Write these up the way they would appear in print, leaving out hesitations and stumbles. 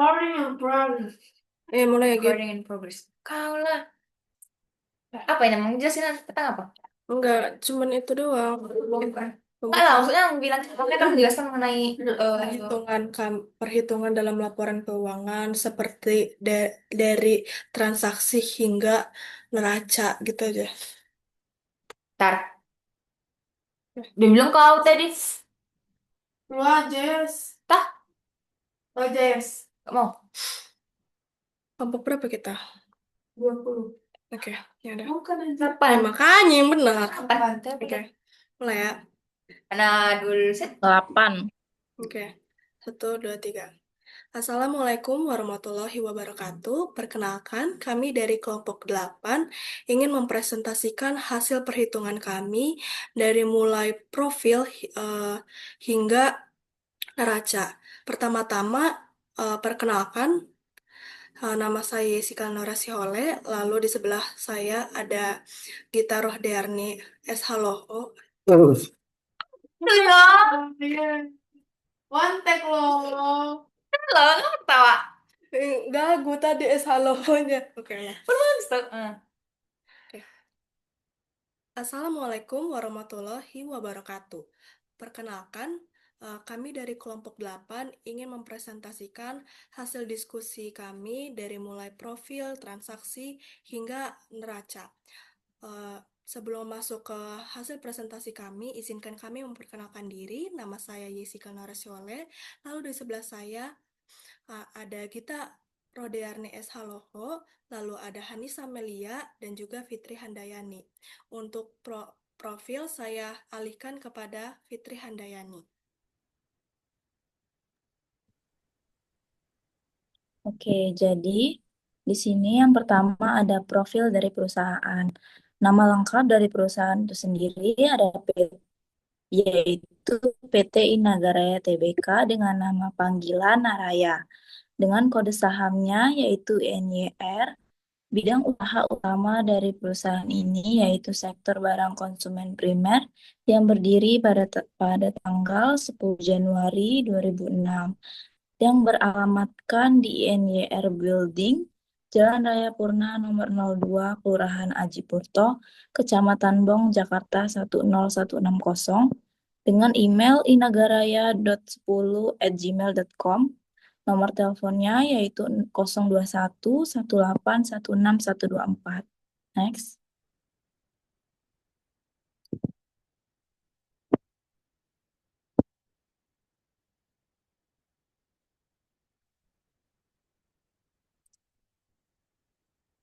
Recording in progress. Mulai ya, Gib. Recording in progress. Kau lah. Apa ini? Mau jelasin tentang apa? Enggak, cuman itu doang. Enggak lah, Pembukaan maksudnya yang bilang pokoknya kan menjelaskan mengenai perhitungan dalam laporan keuangan seperti dari transaksi hingga neraca gitu aja. tar. Dia bilang kau tadi. Wah, Jess. Tah, Oh, Jess. gak mau. Kelompok berapa kita? 20. Oke, ya udah. Bukan aja. Makanya yang benar. Apa? Oke, mulai ya. Mana dulu set. 8. Oke, 1, 2, 3. Assalamualaikum warahmatullahi wabarakatuh. Perkenalkan, kami dari kelompok 8 ingin mempresentasikan hasil perhitungan kami dari mulai profil hingga neraca. Pertama-tama, perkenalkan, nama saya Jessica Nora Sihole, lalu di sebelah saya ada Gita Rohdearni SH Loho. Iya. One take loh. Lo kamu ketawa. Gagu tadi SH Loho-nya. Oke. Bermaksud. Oke. Assalamualaikum warahmatullahi wabarakatuh. Perkenalkan, kami dari kelompok 8 ingin mempresentasikan hasil diskusi kami dari mulai profil, transaksi, hingga neraca. Sebelum masuk ke hasil presentasi kami, izinkan kami memperkenalkan diri. Nama saya Jessica Narasiole. Lalu di sebelah saya ada Gita Rodearni S. Haloho, lalu ada Hanisa Melia, dan juga Fitri Handayani. Untuk profil saya alihkan kepada Fitri Handayani. Oke, jadi di sini yang pertama ada profil dari perusahaan. Nama lengkap dari perusahaan itu sendiri ada yaitu PT Inagaraya Tbk dengan nama panggilan Naraya. Dengan kode sahamnya yaitu NYR. Bidang usaha utama dari perusahaan ini yaitu sektor barang konsumen primer yang berdiri pada tanggal 10 Januari 2006 yang beralamatkan di NYR Building, Jalan Raya Purna nomor 02, Kelurahan Aji Purto, Kecamatan Bong, Jakarta 10160, dengan email inagaraya.10@gmail.com. Nomor teleponnya yaitu 021 18 16 124. Next.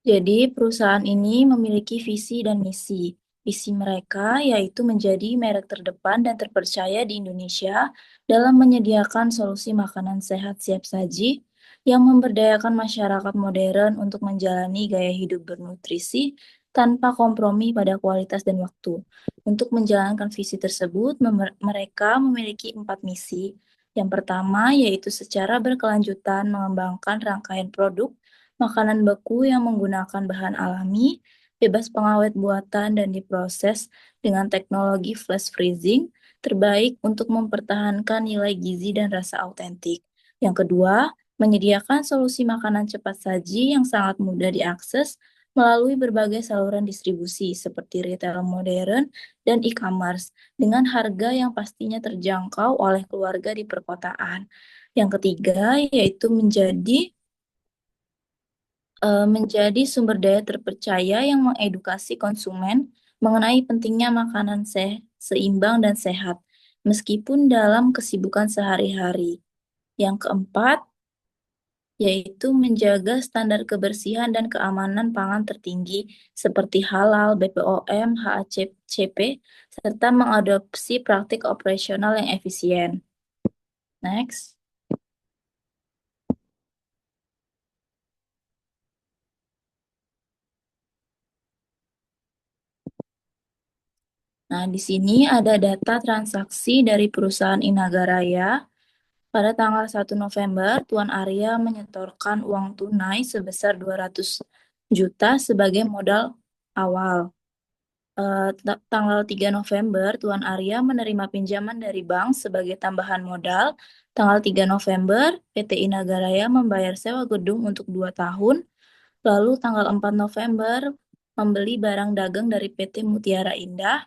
Jadi, perusahaan ini memiliki visi dan misi. Visi mereka yaitu menjadi merek terdepan dan terpercaya di Indonesia dalam menyediakan solusi makanan sehat siap saji yang memberdayakan masyarakat modern untuk menjalani gaya hidup bernutrisi tanpa kompromi pada kualitas dan waktu. Untuk menjalankan visi tersebut, mereka memiliki 4 misi. Yang pertama yaitu secara berkelanjutan mengembangkan rangkaian produk makanan beku yang menggunakan bahan alami, bebas pengawet buatan dan diproses dengan teknologi flash freezing terbaik untuk mempertahankan nilai gizi dan rasa autentik. Yang kedua, menyediakan solusi makanan cepat saji yang sangat mudah diakses melalui berbagai saluran distribusi seperti retail modern dan e-commerce dengan harga yang pastinya terjangkau oleh keluarga di perkotaan. Yang ketiga, yaitu menjadi sumber daya terpercaya yang mengedukasi konsumen mengenai pentingnya makanan seimbang dan sehat, meskipun dalam kesibukan sehari-hari. Yang keempat, yaitu menjaga standar kebersihan dan keamanan pangan tertinggi seperti halal, BPOM, HACCP, serta mengadopsi praktik operasional yang efisien. Next. Nah, di sini ada data transaksi dari perusahaan Inagaraya. Pada tanggal 1 November, Tuan Arya menyetorkan uang tunai sebesar 200 juta sebagai modal awal. Tanggal 3 November, Tuan Arya menerima pinjaman dari bank sebagai tambahan modal. Tanggal 3 November, PT Inagaraya membayar sewa gedung untuk 2 tahun. Lalu tanggal 4 November, membeli barang dagang dari PT Mutiara Indah.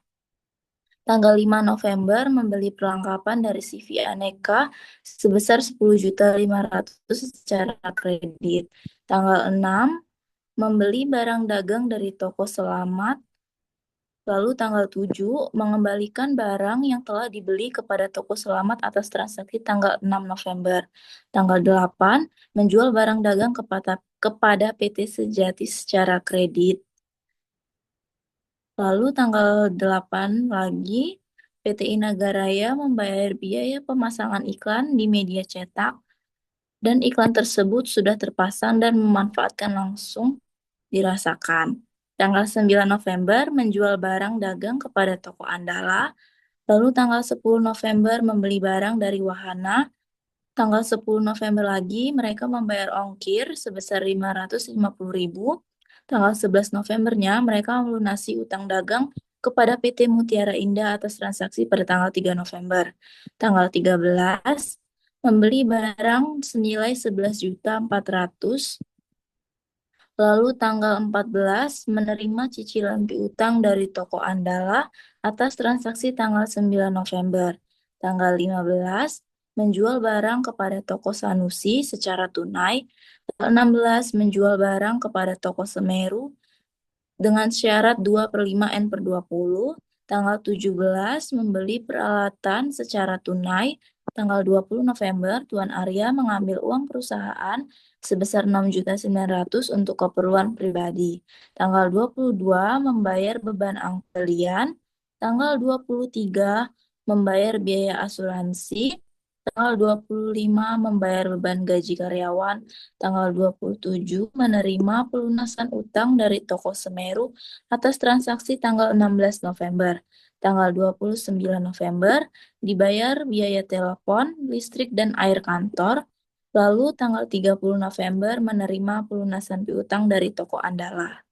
Tanggal 5 November, membeli perlengkapan dari CV Aneka sebesar 10.500.000 secara kredit. Tanggal 6, membeli barang dagang dari toko Selamat. Lalu tanggal 7, mengembalikan barang yang telah dibeli kepada toko Selamat atas transaksi tanggal 6 November. Tanggal 8, menjual barang dagang kepada PT Sejati secara kredit. Lalu tanggal 8 lagi, PT Inagaraya membayar biaya pemasangan iklan di media cetak dan iklan tersebut sudah terpasang dan memanfaatkan langsung dirasakan. Tanggal 9 November menjual barang dagang kepada toko Andala. Lalu tanggal 10 November membeli barang dari Wahana. Tanggal 10 November lagi mereka membayar ongkir sebesar 550.000. Tanggal 11 Novembernya mereka melunasi utang dagang kepada PT Mutiara Indah atas transaksi pada tanggal 3 November. Tanggal 13 membeli barang senilai 11.400.000. Lalu tanggal 14 menerima cicilan piutang dari toko Andala atas transaksi tanggal 9 November. Tanggal 15 menjual barang kepada toko Sanusi secara tunai. Tanggal 16 menjual barang kepada toko Semeru dengan syarat 2/5 N/20. Tanggal 17 membeli peralatan secara tunai. Tanggal 20 November, Tuan Arya mengambil uang perusahaan sebesar 6.900.000 untuk keperluan pribadi. Tanggal 22 membayar beban angkelian. Tanggal 23 membayar biaya asuransi. Tanggal 25 membayar beban gaji karyawan. Tanggal 27 menerima pelunasan utang dari toko Semeru atas transaksi tanggal 16 November. Tanggal 29 November dibayar biaya telepon, listrik, dan air kantor. Lalu tanggal 30 November menerima pelunasan piutang dari toko Andala.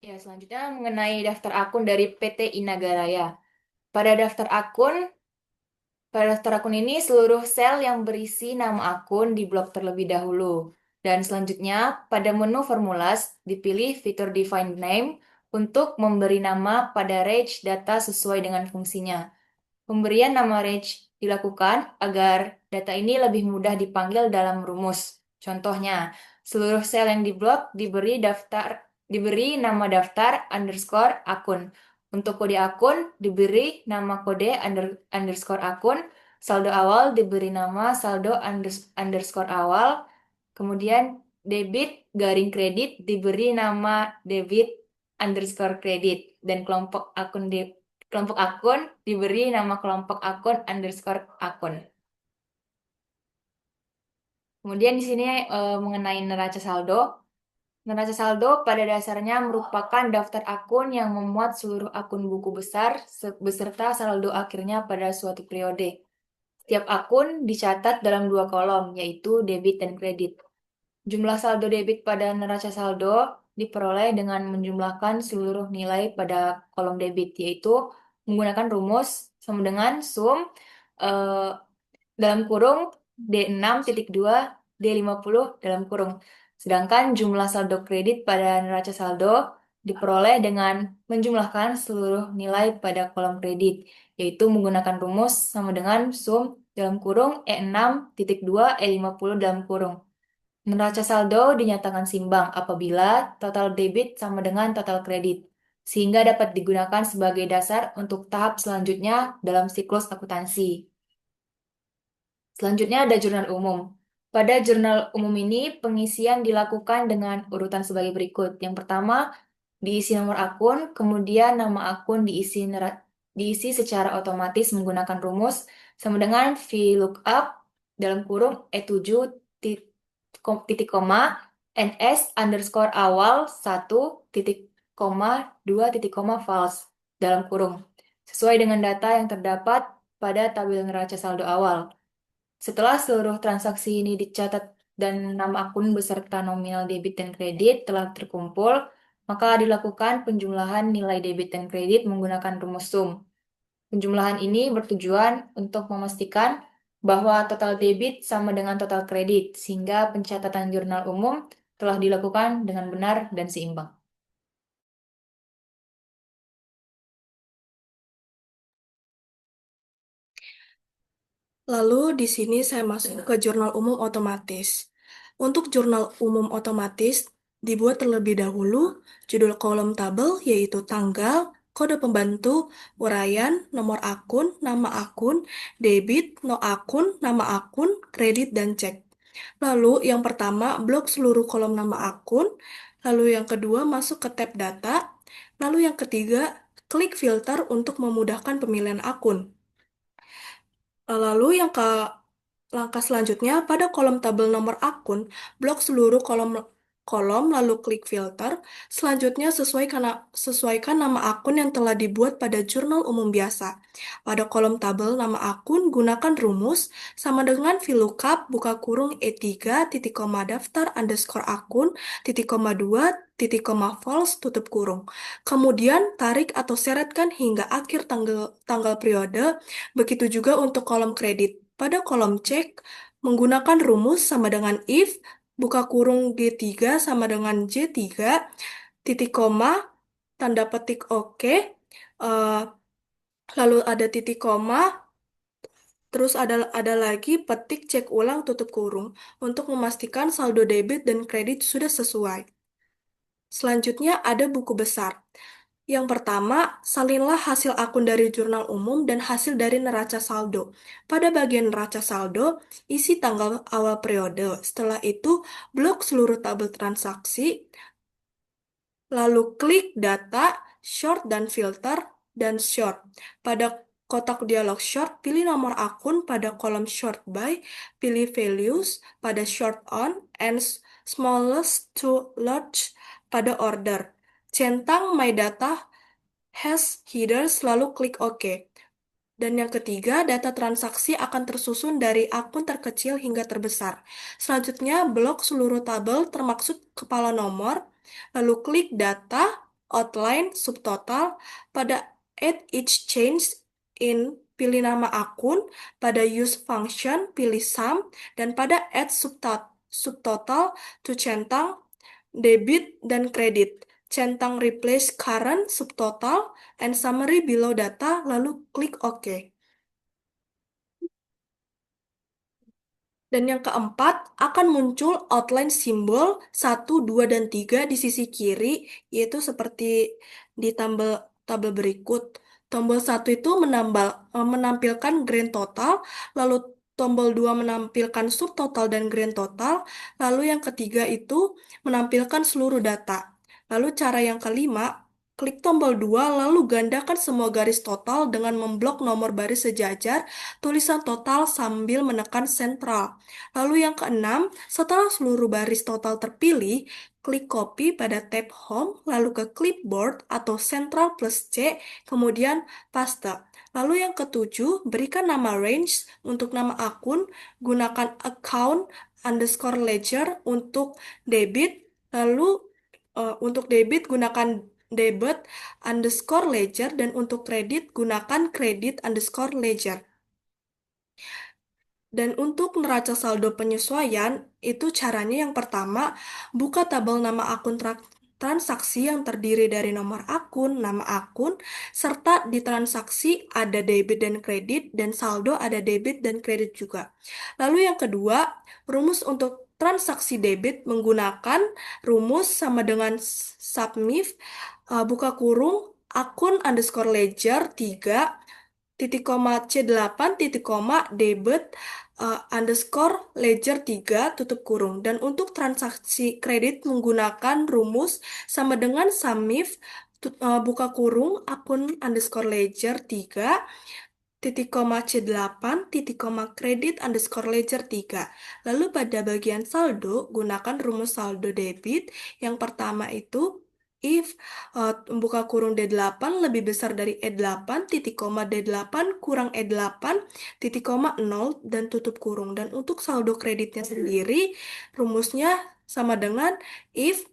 Ya, selanjutnya mengenai daftar akun dari PT Inagaraya. Pada daftar akun, pada daftar akun ini seluruh sel yang berisi nama akun diblok terlebih dahulu. Dan selanjutnya, pada menu formulas, dipilih fitur Define Name untuk memberi nama pada range data sesuai dengan fungsinya. Pemberian nama range dilakukan agar data ini lebih mudah dipanggil dalam rumus. Contohnya, seluruh sel yang diblok diberi nama daftar underscore akun. Untuk kode akun diberi nama kode underscore akun. Saldo awal diberi nama saldo underscore awal. Kemudian debit garing kredit diberi nama debit underscore kredit. Dan kelompok akun diberi nama kelompok akun underscore akun. Kemudian di sini mengenai neraca saldo. Neraca saldo pada dasarnya merupakan daftar akun yang memuat seluruh akun buku besar beserta saldo akhirnya pada suatu periode. Setiap akun dicatat dalam 2 kolom, yaitu debit dan kredit. Jumlah saldo debit pada neraca saldo diperoleh dengan menjumlahkan seluruh nilai pada kolom debit, yaitu menggunakan rumus sama dengan sum eh, dalam kurung D6.2 D50 dalam kurung. Sedangkan jumlah saldo kredit pada neraca saldo diperoleh dengan menjumlahkan seluruh nilai pada kolom kredit, yaitu menggunakan rumus sama dengan sum dalam kurung E6.2 E50 dalam kurung. Neraca saldo dinyatakan simbang apabila total debit sama dengan total kredit, sehingga dapat digunakan sebagai dasar untuk tahap selanjutnya dalam siklus akuntansi. Selanjutnya ada jurnal umum. Pada jurnal umum ini, pengisian dilakukan dengan urutan sebagai berikut. Yang pertama, diisi nomor akun, kemudian nama akun diisi secara otomatis menggunakan rumus sama dengan VLOOKUP dalam kurung E7 titik koma NS underscore awal 1 titik koma 2 titik koma false dalam kurung sesuai dengan data yang terdapat pada tabel neraca saldo awal. Setelah seluruh transaksi ini dicatat dan nama akun beserta nominal debit dan kredit telah terkumpul, maka dilakukan penjumlahan nilai debit dan kredit menggunakan rumus sum. Penjumlahan ini bertujuan untuk memastikan bahwa total debit sama dengan total kredit, sehingga pencatatan jurnal umum telah dilakukan dengan benar dan seimbang. Lalu di sini saya masuk ke jurnal umum otomatis. Untuk jurnal umum otomatis dibuat terlebih dahulu judul kolom tabel yaitu tanggal, kode pembantu, uraian, nomor akun, nama akun, debit, no akun, nama akun, kredit, dan cek. Lalu yang pertama blok seluruh kolom nama akun, lalu yang kedua masuk ke tab data, lalu yang ketiga klik filter untuk memudahkan pemilihan akun. Lalu langkah selanjutnya pada kolom tabel nomor akun, blok seluruh kolom lalu klik filter. Selanjutnya sesuaikan nama akun yang telah dibuat pada jurnal umum biasa. Pada kolom tabel nama akun gunakan rumus sama dengan VLOOKUP buka kurung E3 titik koma daftar underscore akun titik koma 2 titik koma false tutup kurung. Kemudian tarik atau seretkan hingga akhir tanggal periode. Begitu juga untuk kolom kredit. Pada kolom cek, menggunakan rumus sama dengan if, buka kurung G3 sama dengan J3, titik koma, tanda petik oke, lalu ada titik koma, terus ada lagi petik cek ulang tutup kurung untuk memastikan saldo debit dan kredit sudah sesuai. Selanjutnya ada buku besar. Yang pertama, salinlah hasil akun dari jurnal umum dan hasil dari neraca saldo. Pada bagian neraca saldo, isi tanggal awal periode. Setelah itu, blok seluruh tabel transaksi, lalu klik data, short dan filter, dan short. Pada kotak dialog short, pilih nomor akun pada kolom short by, pilih values pada short on, and smallest to large pada order. Centang my data has headers, lalu klik OK. Dan yang ketiga, data transaksi akan tersusun dari akun terkecil hingga terbesar. Selanjutnya, blok seluruh tabel termaksud kepala nomor, lalu klik data, outline, subtotal, pada add each change in, pilih nama akun, pada use function, pilih sum, dan pada add subtotal to centang, debit, dan kredit. Centang replace current, subtotal, and summary below data, lalu klik OK. Dan yang keempat, akan muncul outline simbol 1, 2, dan 3 di sisi kiri, yaitu seperti di tabel berikut. Tombol 1 itu menampilkan grand total, lalu tombol 2 menampilkan subtotal dan grand total, lalu yang ketiga itu menampilkan seluruh data. Lalu cara yang kelima, klik tombol 2 lalu gandakan semua garis total dengan memblok nomor baris sejajar tulisan total sambil menekan sentral. Lalu yang keenam, setelah seluruh baris total terpilih, klik copy pada tab home, lalu ke clipboard atau Ctrl plus C, kemudian paste. Lalu yang ketujuh, berikan nama range untuk nama akun, gunakan account underscore ledger untuk debit, lalu untuk debit gunakan debit underscore ledger, dan untuk kredit gunakan kredit underscore ledger. Dan untuk neraca saldo penyesuaian, itu caranya yang pertama, buka tabel nama akun transaksi yang terdiri dari nomor akun, nama akun, serta di transaksi ada debit dan kredit, dan saldo ada debit dan kredit juga. Lalu yang kedua, rumus untuk transaksi debit menggunakan rumus sama dengan submif, buka kurung, akun underscore ledger 3, titik koma C8 titik koma debit underscore ledger 3 tutup kurung. Dan untuk transaksi kredit menggunakan rumus sama dengan SUMIF buka kurung akun underscore ledger 3 titik koma C8 titik koma kredit underscore ledger 3. Lalu pada bagian saldo gunakan rumus saldo debit. Yang pertama itu if buka kurung D8 lebih besar dari E8, titik koma D8 kurang E8, titik koma 0, dan tutup kurung. Dan untuk saldo kreditnya sendiri, rumusnya sama dengan if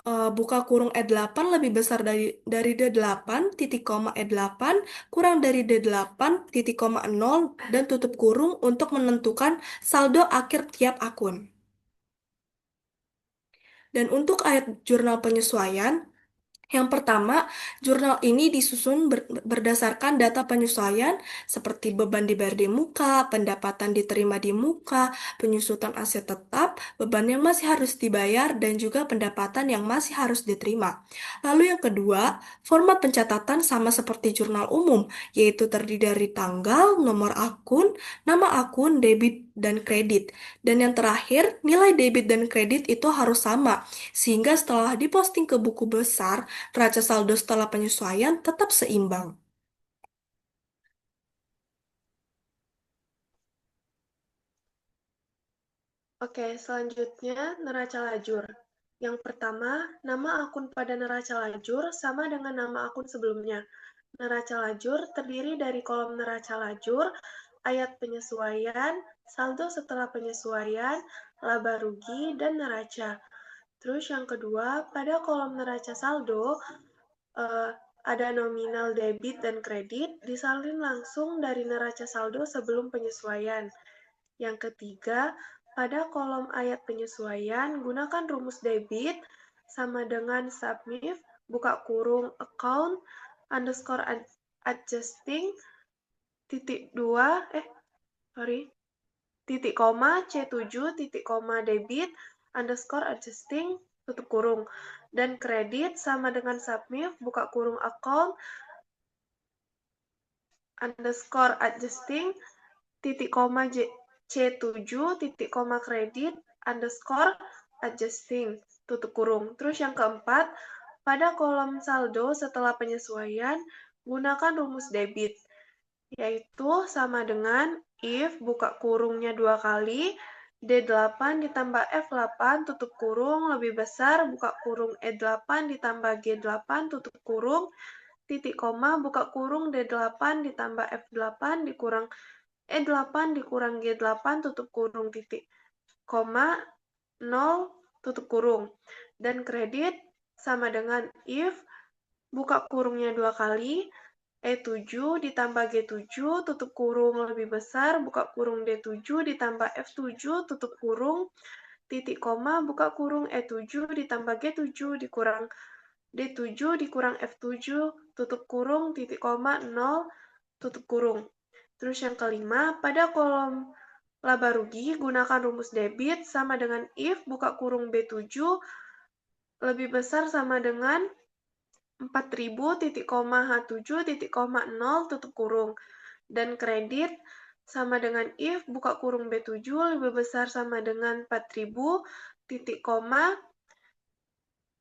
buka kurung E8 lebih besar dari D8, titik koma E8, kurang dari D8, titik koma 0, dan tutup kurung untuk menentukan saldo akhir tiap akun. Dan untuk ayat jurnal penyesuaian, yang pertama, jurnal ini disusun berdasarkan data penyesuaian seperti beban dibayar di muka, pendapatan diterima di muka, penyusutan aset tetap, beban yang masih harus dibayar, dan juga pendapatan yang masih harus diterima. Lalu yang kedua, format pencatatan sama seperti jurnal umum, yaitu terdiri dari tanggal, nomor akun, nama akun, debit, dan kredit. Dan yang terakhir, nilai debit dan kredit itu harus sama, sehingga setelah diposting ke buku besar, neraca saldo setelah penyesuaian tetap seimbang. Oke, selanjutnya neraca lajur. Yang pertama, nama akun pada neraca lajur sama dengan nama akun sebelumnya. Neraca lajur terdiri dari kolom neraca lajur, ayat penyesuaian, saldo setelah penyesuaian, laba rugi, dan neraca. Terus yang kedua, pada kolom neraca saldo, ada nominal debit dan kredit disalin langsung dari neraca saldo sebelum penyesuaian. Yang ketiga, pada kolom ayat penyesuaian, gunakan rumus debit sama dengan submit, buka kurung account, underscore adjusting, titik 2, titik koma, C7, titik koma debit, underscore adjusting, tutup kurung. Dan kredit sama dengan submit, buka kurung account, underscore adjusting, titik koma C7, titik koma kredit, underscore adjusting, tutup kurung. Terus yang keempat, pada kolom saldo setelah penyesuaian, gunakan rumus debit, yaitu sama dengan if buka kurungnya 2 kali, D8 ditambah F8 tutup kurung lebih besar, buka kurung E8 ditambah G8 tutup kurung, titik koma, buka kurung D8 ditambah F8 dikurang E8 dikurang G8 tutup kurung, titik koma, 0 tutup kurung. Dan kredit sama dengan if buka kurungnya 2 kali, E7 ditambah G7 tutup kurung lebih besar, buka kurung D7 ditambah F7 tutup kurung, titik koma, buka kurung E7 ditambah G7 dikurang D7 dikurang F7 tutup kurung, titik koma, 0 tutup kurung. Terus yang kelima, pada kolom laba rugi, gunakan rumus debit sama dengan if buka kurung B7 lebih besar sama dengan 4000 titik koma H7 titik koma 0 tutup kurung. Dan kredit sama dengan if buka kurung B7 lebih besar sama dengan 4000 titik koma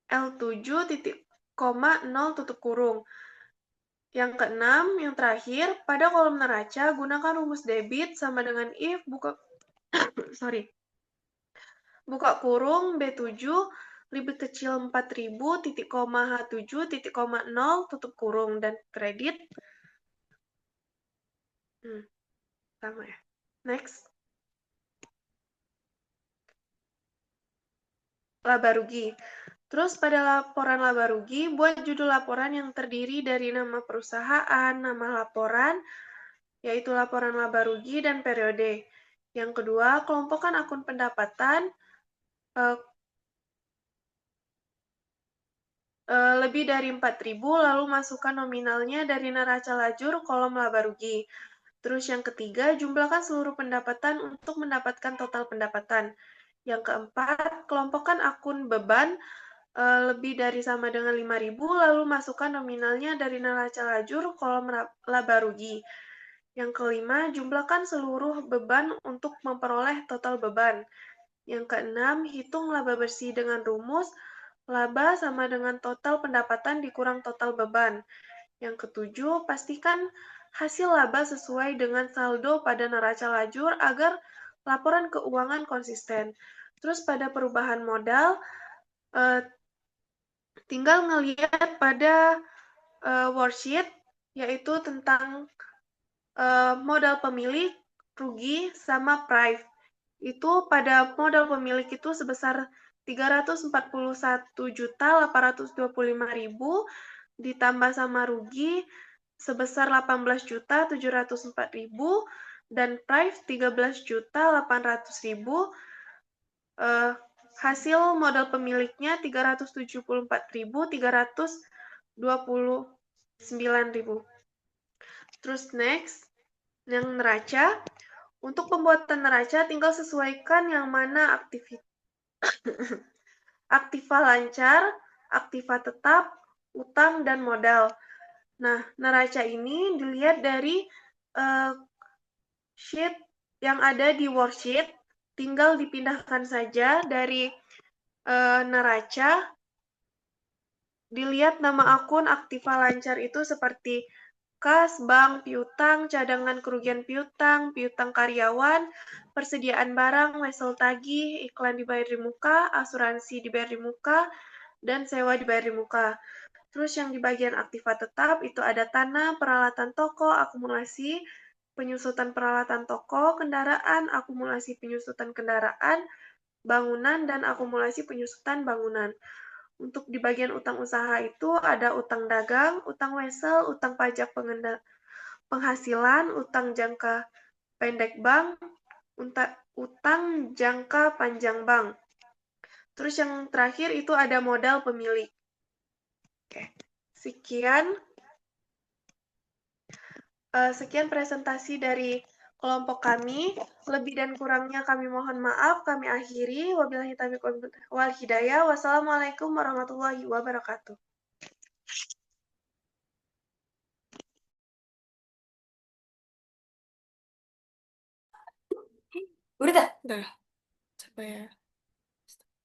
L7 titik koma 0 tutup kurung. Yang keenam, yang terakhir, pada kolom neraca gunakan rumus debit sama dengan if buka buka kurung B7 lebih kecil 4000 titik koma H7 titik koma 0 tutup kurung. Dan kredit sama ya. Next. Laba rugi. Terus pada laporan laba rugi, buat judul laporan yang terdiri dari nama perusahaan, nama laporan, yaitu laporan laba rugi dan periode. Yang kedua, kelompokkan akun pendapatan lebih dari 4.000, lalu masukkan nominalnya dari neraca lajur kolom laba rugi. Terus yang ketiga, jumlahkan seluruh pendapatan untuk mendapatkan total pendapatan. Yang keempat, kelompokkan akun beban lebih dari sama dengan 5.000, lalu masukkan nominalnya dari neraca lajur kolom laba rugi. Yang kelima, jumlahkan seluruh beban untuk memperoleh total beban. Yang keenam, hitung laba bersih dengan rumus laba sama dengan total pendapatan dikurang total beban. Yang ketujuh, pastikan hasil laba sesuai dengan saldo pada neraca lajur agar laporan keuangan konsisten. Terus pada perubahan modal, tinggal ngelihat pada worksheet, yaitu tentang modal pemilik, rugi, sama price. Itu pada modal pemilik itu sebesar 341.825.000 ditambah sama rugi sebesar 18.704.000 dan price 13.800.000. Hasil modal pemiliknya 374.329.000. Terus next, yang neraca. Untuk pembuatan neraca tinggal sesuaikan yang mana aktiva lancar, aktiva tetap, utang, dan modal. Nah, neraca ini dilihat dari sheet yang ada di worksheet, tinggal dipindahkan saja dari neraca, dilihat nama akun aktiva lancar itu seperti kas, bank, piutang, cadangan kerugian piutang, piutang karyawan, persediaan barang, wesel tagih, iklan dibayar di muka, asuransi dibayar di muka, dan sewa dibayar di muka. Terus yang di bagian aktiva tetap itu ada tanah, peralatan toko, akumulasi, penyusutan peralatan toko, kendaraan, akumulasi penyusutan kendaraan, bangunan, dan akumulasi penyusutan bangunan. Untuk di bagian utang usaha itu ada utang dagang, utang wesel, utang pajak penghasilan, utang jangka pendek bank, utang jangka panjang bank. Terus yang terakhir itu ada modal pemilik. Oke. Sekian presentasi dari kelompok kami. Lebih dan kurangnya kami mohon maaf. Kami akhiri. Wabillahi taufiq wal hidayah. Wassalamualaikum warahmatullahi wabarakatuh. Udah dah. Udah, capek ya.